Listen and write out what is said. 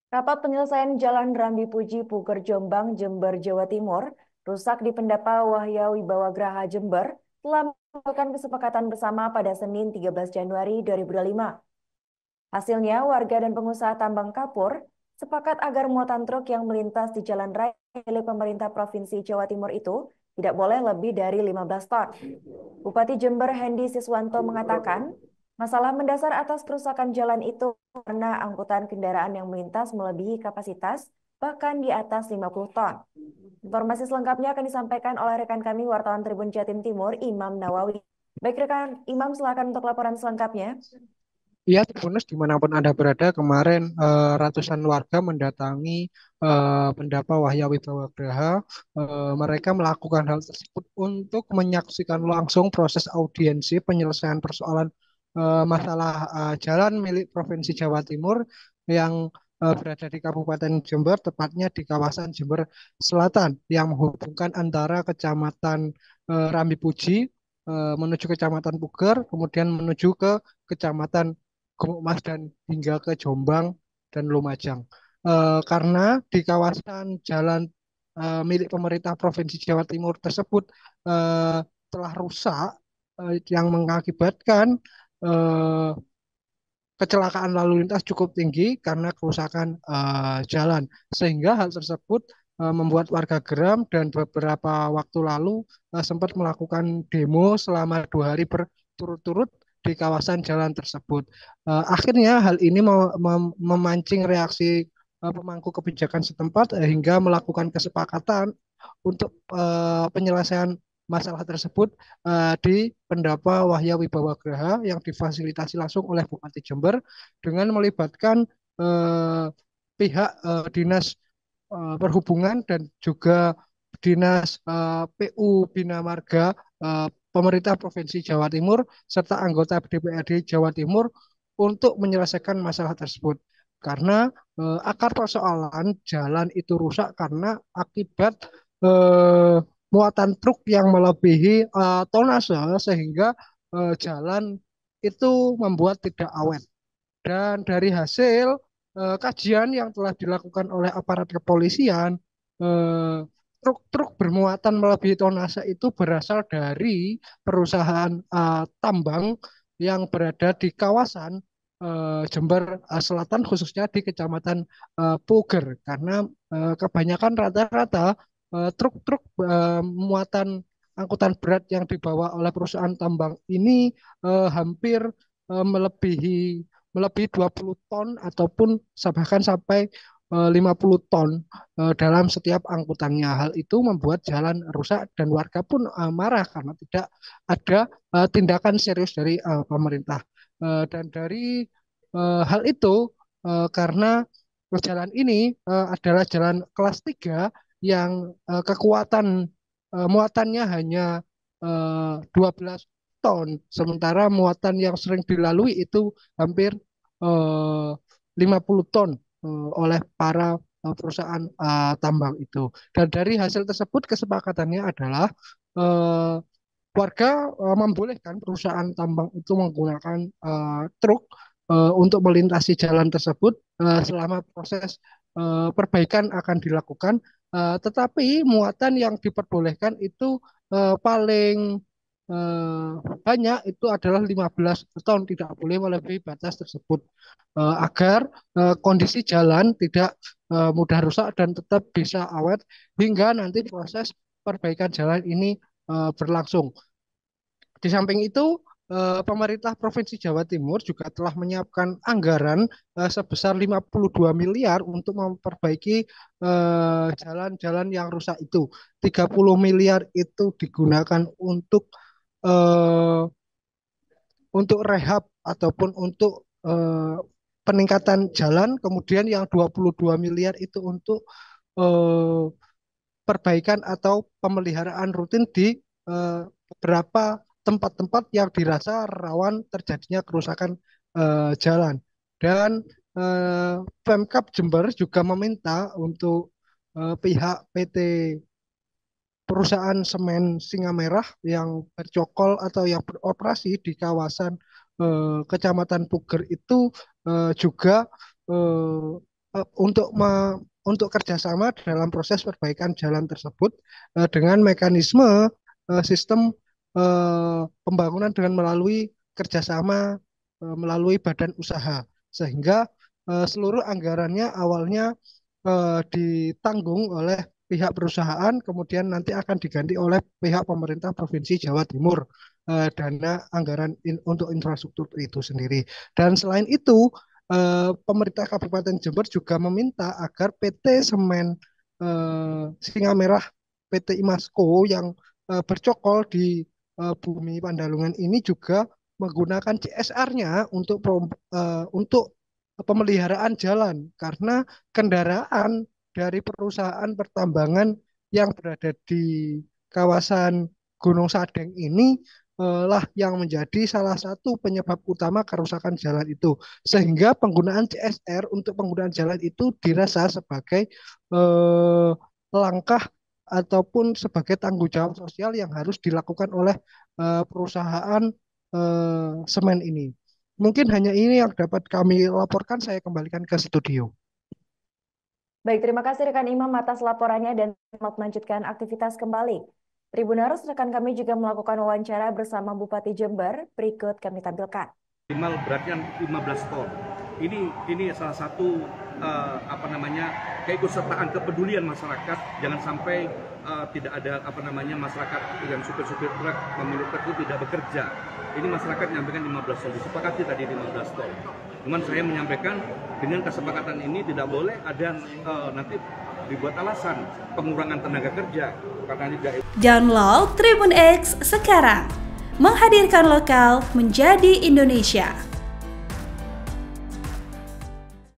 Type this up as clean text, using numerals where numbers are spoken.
Rapat penyelesaian Jalan Rambi Puji Puger Jombang, Jember, Jawa Timur, rusak di Pendapa Wahya Wibawa Graha Jember, telah melakukan kesepakatan bersama pada Senin 13 Januari 2025. Hasilnya, warga dan pengusaha tambang kapur sepakat agar muatan truk yang melintas di jalan raya milik pemerintah Provinsi Jawa Timur itu tidak boleh lebih dari 15 ton. Bupati Jember Hendi Siswanto mengatakan, masalah mendasar atas kerusakan jalan itu karena angkutan kendaraan yang melintas melebihi kapasitas, bahkan di atas 50 ton. Informasi selengkapnya akan disampaikan oleh rekan kami wartawan Tribun Jatim Timur, Imam Nawawi. Baik rekan Imam, silakan untuk laporan selengkapnya. Iya, Tribunus dimanapun Anda berada, kemarin ratusan warga mendatangi Pendapa Wahya Wibawa Graha. Mereka melakukan hal tersebut untuk menyaksikan langsung proses audiensi penyelesaian persoalan masalah jalan milik Provinsi Jawa Timur yang berada di Kabupaten Jember, tepatnya di kawasan Jember Selatan, yang menghubungkan antara Kecamatan Rambi Puji menuju Kecamatan Puger, kemudian menuju ke Kecamatan Gumuk Mas dan hingga ke Jombang dan Lumajang. Karena di kawasan jalan milik pemerintah Provinsi Jawa Timur tersebut telah rusak, yang mengakibatkan eh, kecelakaan lalu lintas cukup tinggi karena kerusakan jalan. Sehingga hal tersebut membuat warga geram dan beberapa waktu lalu sempat melakukan demo selama 2 hari berturut-turut di kawasan jalan tersebut. Akhirnya hal ini memancing reaksi pemangku kebijakan setempat hingga melakukan kesepakatan untuk penyelesaian masalah tersebut di Pendapa Wahya Wibawa Graha yang difasilitasi langsung oleh Bupati Jember dengan melibatkan eh, pihak Dinas Perhubungan dan juga Dinas PU Bina Marga pemerintah Provinsi Jawa Timur serta anggota DPRD Jawa Timur untuk menyelesaikan masalah tersebut. Karena akar persoalan jalan itu rusak karena akibat eh, muatan truk yang melebihi tonase sehingga jalan itu membuat tidak awet. Dan dari hasil kajian yang telah dilakukan oleh aparat kepolisian, eh, truk-truk bermuatan melebihi tonase itu berasal dari perusahaan tambang yang berada di kawasan Jember Selatan, khususnya di Kecamatan Puger. Karena kebanyakan rata-rata truk-truk muatan angkutan berat yang dibawa oleh perusahaan tambang ini hampir melebihi 20 ton ataupun bahkan sampai 50 ton dalam setiap angkutannya. Hal itu membuat jalan rusak dan warga pun marah karena tidak ada tindakan serius dari pemerintah. Dan dari hal itu, karena jalan ini adalah jalan kelas 3 yang kekuatan muatannya hanya 12 ton, sementara muatan yang sering dilalui itu hampir eh, 50 ton oleh para perusahaan tambang itu. Dan dari hasil tersebut kesepakatannya adalah eh, warga membolehkan perusahaan tambang itu menggunakan truk untuk melintasi jalan tersebut selama proses perbaikan akan dilakukan. Tetapi muatan yang diperbolehkan itu paling eh, banyak itu adalah 15 ton, tidak boleh melebihi batas tersebut agar kondisi jalan tidak mudah rusak dan tetap bisa awet hingga nanti proses perbaikan jalan ini berlangsung. Di samping itu, pemerintah Provinsi Jawa Timur juga telah menyiapkan anggaran sebesar 52 miliar untuk memperbaiki jalan-jalan yang rusak itu. 30 miliar itu digunakan eh, untuk rehab ataupun untuk peningkatan jalan, kemudian yang 22 miliar itu untuk eh, perbaikan atau pemeliharaan rutin di beberapa tempat-tempat yang dirasa rawan terjadinya kerusakan jalan. Dan Pemkab Jember juga meminta untuk pihak PT perusahaan semen Singamerah yang bercokol atau yang beroperasi di kawasan Kecamatan Puger itu juga eh, untuk kerjasama dalam proses perbaikan jalan tersebut dengan mekanisme sistem pembangunan dengan melalui kerjasama melalui badan usaha, sehingga seluruh anggarannya awalnya ditanggung oleh pihak perusahaan, kemudian nanti akan diganti oleh pihak pemerintah Provinsi Jawa Timur, dana anggaran untuk infrastruktur itu sendiri. Dan selain itu, pemerintah Kabupaten Jember juga meminta agar PT Semen Singamerah, PT Imasco yang bercokol di Bumi Pandalungan ini juga menggunakan CSR-nya untuk pemeliharaan jalan, karena kendaraan dari perusahaan pertambangan yang berada di kawasan Gunung Sadeng ini lah yang menjadi salah satu penyebab utama kerusakan jalan itu, sehingga penggunaan CSR untuk penggunaan jalan itu dirasa sebagai langkah ataupun sebagai tanggung jawab sosial yang harus dilakukan oleh perusahaan semen ini. Mungkin hanya ini yang dapat kami laporkan. Saya kembalikan ke studio. Baik, terima kasih rekan Imam atas laporannya dan selamat melanjutkan aktivitas kembali. Tribuners, rekan kami juga melakukan wawancara bersama Bupati Jember. Berikut kami tampilkan. Minimal beratnya 15 ton. Ini salah satu keikutsertaan, kepedulian masyarakat. Jangan sampai tidak ada masyarakat yang supir-supir truk, pemilik truk itu tidak bekerja. Ini masyarakat menyampaikan 15 ton, disepakati tadi 15 ton. Cuman saya menyampaikan dengan kesepakatan ini tidak boleh ada nanti dibuat alasan pengurangan tenaga kerja karena tidak. Download Tribun X sekarang, menghadirkan lokal menjadi Indonesia.